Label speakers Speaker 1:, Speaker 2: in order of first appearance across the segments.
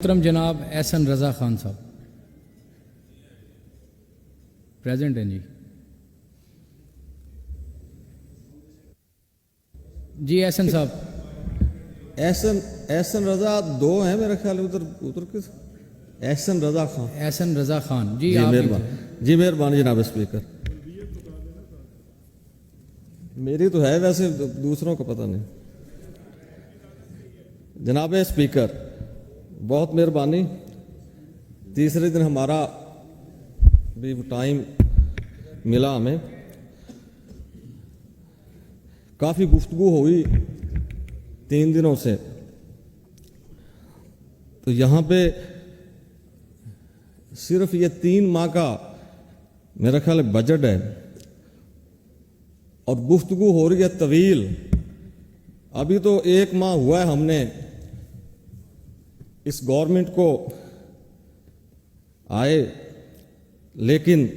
Speaker 1: मोहतरम जनाब एहसन रज़ा खान साहब प्रेजेंट हैं जी। जी एहसन साहब।
Speaker 2: एहसन रजा दो हैं मेरे ख्याल में। उधर उधर किस एहसन रजा खान।
Speaker 1: एहसन रज़ा खान जी।
Speaker 2: जी मेहरबानी, जी मेहरबानी जनाब स्पीकर। मेरी तो है, वैसे दूसरों को पता नहीं। जनाब स्पीकर बहुत मेहरबानी। तीसरे दिन हमारा भी टाइम मिला हमें। काफ़ी गुफ्तगू हुई 3 दिनों से। तो यहाँ पे सिर्फ ये 3 माह का मेरा ख्याल बजट है और गुफ्तगू हो रही है तवील। अभी तो 1 माह हुआ है हमने इस गवर्नमेंट को आए, लेकिन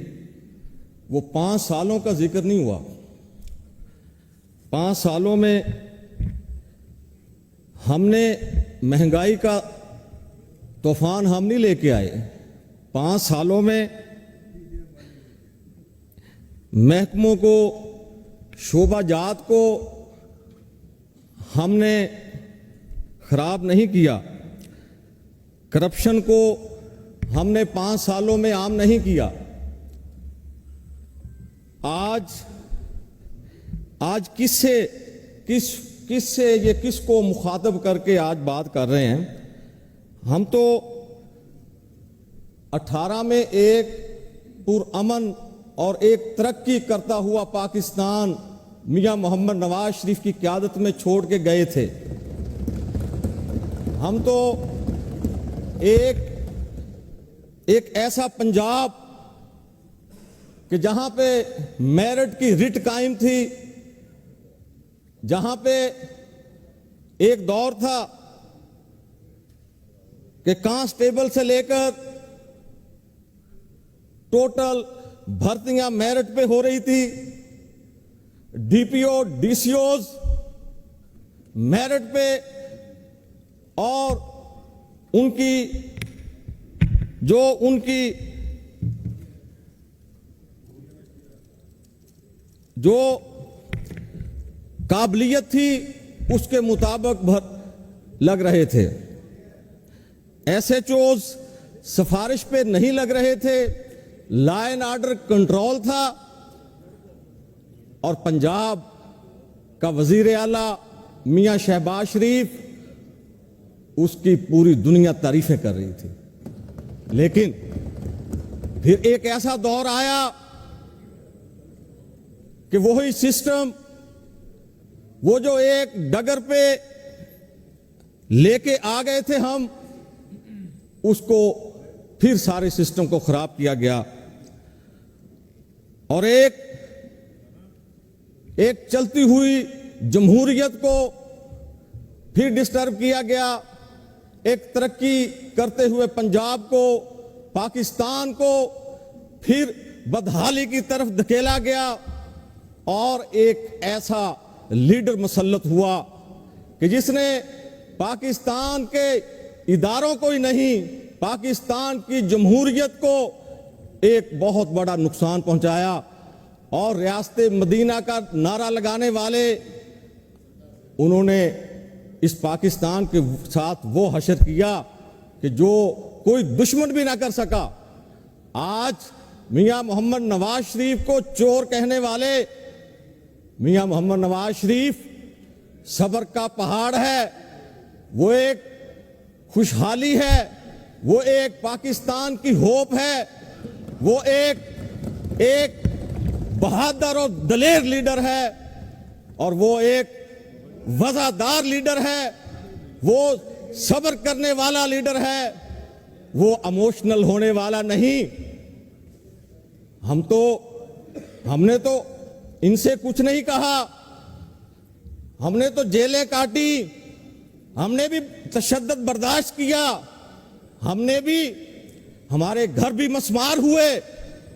Speaker 2: वो 5 सालों का जिक्र नहीं हुआ। 5 सालों में हमने महंगाई का तूफान हम नहीं लेके आए। 5 सालों में महकमों को, शोबाजात को हमने खराब नहीं किया। करप्शन को हमने 5 सालों में आम नहीं किया। आज किसको मुखातब करके आज बात कर रहे हैं? हम तो 18 में एक पुरअमन और एक तरक्की करता हुआ पाकिस्तान मियां मोहम्मद नवाज शरीफ की क़यादत में छोड़ के गए थे। हम तो एक ऐसा पंजाब कि जहां पे मेरिट की रिट कायम थी, जहां पे एक दौर था कि कांस्टेबल से लेकर टोटल भर्तियां मेरिट पे हो रही थी। डीपीओ, डीसीओज मेरिट पे, और उनकी जो काबिलियत थी उसके मुताबिक लग रहे थे। एसएचओज सिफारिश पे नहीं लग रहे थे। लॉ एंड ऑर्डर कंट्रोल था। और पंजाब का वजीर आला मियां शहबाज शरीफ, उसकी पूरी दुनिया तारीफें कर रही थी। लेकिन फिर एक ऐसा दौर आया कि वही सिस्टम, वो जो एक डगर पे लेके आ गए थे हम, उसको फिर सारे सिस्टम को खराब किया गया और एक चलती हुई जमहूरियत को फिर डिस्टर्ब किया गया। एक तरक्की करते हुए पंजाब को, पाकिस्तान को फिर बदहाली की तरफ धकेला गया और एक ऐसा लीडर मुसल्लत हुआ कि जिसने पाकिस्तान के इदारों को ही नहीं, पाकिस्तान की जमहूरियत को एक बहुत बड़ा नुकसान पहुंचाया। और रियासत मदीना का नारा लगाने वाले, उन्होंने इस पाकिस्तान के साथ वो हशर किया कि जो कोई दुश्मन भी ना कर सका। आज मियां मोहम्मद नवाज शरीफ को चोर कहने वाले मियां मोहम्मद नवाज शरीफ सब्र का पहाड़ है। वो एक खुशहाली है, वो एक पाकिस्तान की होप है, वो एक बहादुर और दलेर लीडर है, और वो एक वफादार लीडर है, वो सब्र करने वाला लीडर है, वो इमोशनल होने वाला नहीं। हमने तो इनसे कुछ नहीं कहा। हमने तो जेलें काटी, हमने भी तशद्दुद बर्दाश्त किया, हमने भी, हमारे घर भी मस्मार हुए,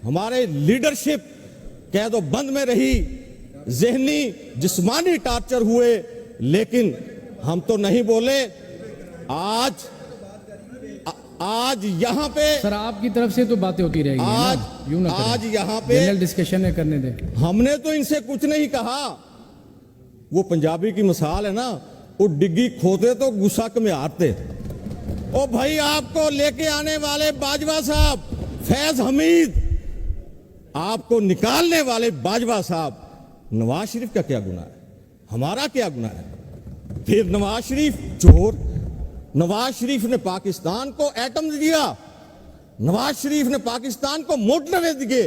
Speaker 2: हमारे लीडरशिप कैदो बंद में रही, ज़हनी जिस्मानी टार्चर हुए, लेकिन हम तो नहीं बोले। आज आज यहाँ पे
Speaker 1: सर आपकी तरफ से तो बातें होती रहेगी है ना? यूं ना
Speaker 2: आज
Speaker 1: करें।
Speaker 2: यहाँ पे
Speaker 1: जनरल डिस्कशन है, करने दे।
Speaker 2: हमने तो इनसे कुछ नहीं कहा। वो पंजाबी की मिसाल है ना, वो डिग्गी खोते तो गुस्सा में हारते। ओ भाई, आपको लेके आने वाले बाजवा साहब फैज हमीद, आपको निकालने वाले बाजवा साहब, नवाज शरीफ का क्या गुनाह है? हमारा क्या गुनाह है? फिर नवाज शरीफ चोर, नवाज शरीफ ने पाकिस्तान को एटम दिया, नवाज शरीफ ने पाकिस्तान को मोटरवे दिए,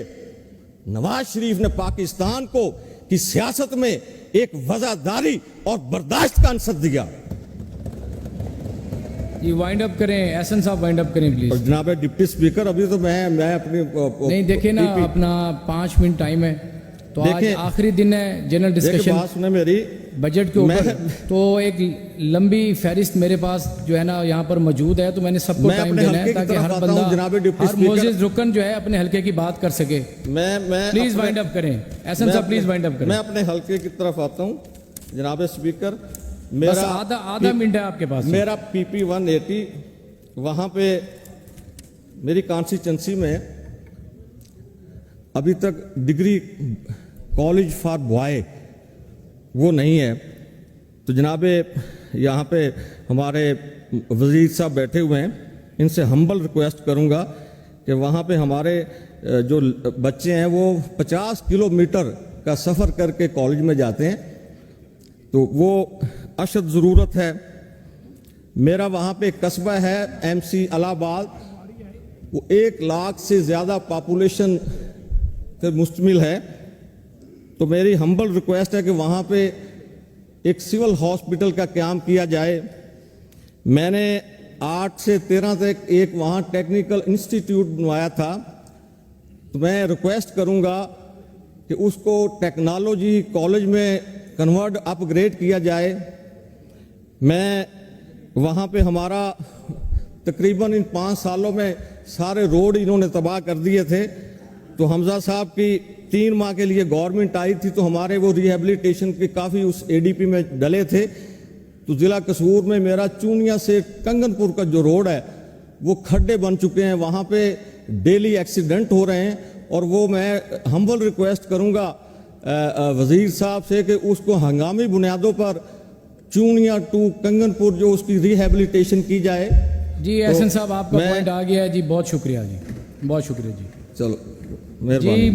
Speaker 2: नवाज शरीफ ने पाकिस्तान को की सियासत में एक वजादारी और बर्दाश्त का अंसर दिया।
Speaker 1: ये वाइंड अप करें, एहसन साहब वाइंड अप करें
Speaker 2: और
Speaker 1: प्लीज।
Speaker 2: जनाब डिप्टी स्पीकर, अभी तो मैं अपनी
Speaker 1: नहीं देखिए ना, अपना 5 मिनट टाइम है, तो आज
Speaker 2: देखिए,
Speaker 1: आखिरी दिन है जनरल
Speaker 2: देखिए
Speaker 1: डिस्कशन
Speaker 2: बात सुने मेरी,
Speaker 1: बजट के ऊपर। तो एक लंबी फहरिस्त मेरे पास जो है ना यहाँ पर मौजूद है, तो मैंने सबको
Speaker 2: मैं
Speaker 1: टाइम
Speaker 2: अपने
Speaker 1: देना है
Speaker 2: हल्के की
Speaker 1: ताकि
Speaker 2: तरफ
Speaker 1: हर
Speaker 2: आता हूं, जनाब
Speaker 1: बंदा,
Speaker 2: डिप्टी
Speaker 1: हर
Speaker 2: स्पीकर।
Speaker 1: मोजिज रुकन जो है अपने हल्के की बात कर सके।
Speaker 2: मैं
Speaker 1: प्लीज
Speaker 2: अपने-
Speaker 1: वाइंड अप करें, एहसन
Speaker 2: मैं
Speaker 1: साहब प्लीज
Speaker 2: अपने-
Speaker 1: वाइंड अप करें।
Speaker 2: मैं अपने हल्के की तरफ आता हूं जनाब स्पीकर।
Speaker 1: बस
Speaker 2: मेरा
Speaker 1: आधा मिनट है आपके पास।
Speaker 2: मेरा PP 180 वहां पे मेरी कॉन्स्टिट्यूंसी में अभी तक डिग्री कॉलेज फॉर बॉय वो नहीं है। तो जनाब यहाँ पे हमारे वजीर साहब बैठे हुए हैं, इनसे हम्बल रिक्वेस्ट करूँगा कि वहाँ पे हमारे जो बच्चे हैं वो 50 किलोमीटर का सफ़र करके कॉलेज में जाते हैं, तो वो अशद ज़रूरत है। मेरा वहाँ पे कस्बा है MC इलाहाबाद, वो 1 लाख से ज़्यादा पॉपुलेशन से मुश्तमिल है। तो मेरी हम्बल रिक्वेस्ट है कि वहाँ पे एक सिविल हॉस्पिटल का क्याम किया जाए। मैंने 8 से 13 तक एक वहाँ टेक्निकल इंस्टीट्यूट बनवाया था, तो मैं रिक्वेस्ट करूँगा कि उसको टेक्नोलॉजी कॉलेज में कन्वर्ट अपग्रेड किया जाए। मैं वहाँ पे हमारा तकरीबन इन 5 सालों में सारे रोड इन्होंने तबाह कर दिए थे। तो हमजा साहब की 3 माह के लिए गवर्नमेंट आई थी, तो हमारे वो रिहेबिलिटेशन के काफ़ी उस ADP में डले थे। तो ज़िला कसूर में मेरा चूनिया से कंगनपुर का जो रोड है वो खड्डे बन चुके हैं, वहाँ पे डेली एक्सीडेंट हो रहे हैं। और वो मैं हम्बल रिक्वेस्ट करूँगा वज़ीर साहब से कि उसको हंगामी बुनियादों पर चूनिया टू कंगनपुर जो उसकी रिहेबिलिटेशन की जाए।
Speaker 1: जी एहसन साहब आपका
Speaker 2: मैं-
Speaker 1: पॉइंट आ गया है जी, बहुत शुक्रिया जी, बहुत शुक्रिया जी।
Speaker 2: चलो मेहरबानी।
Speaker 1: जी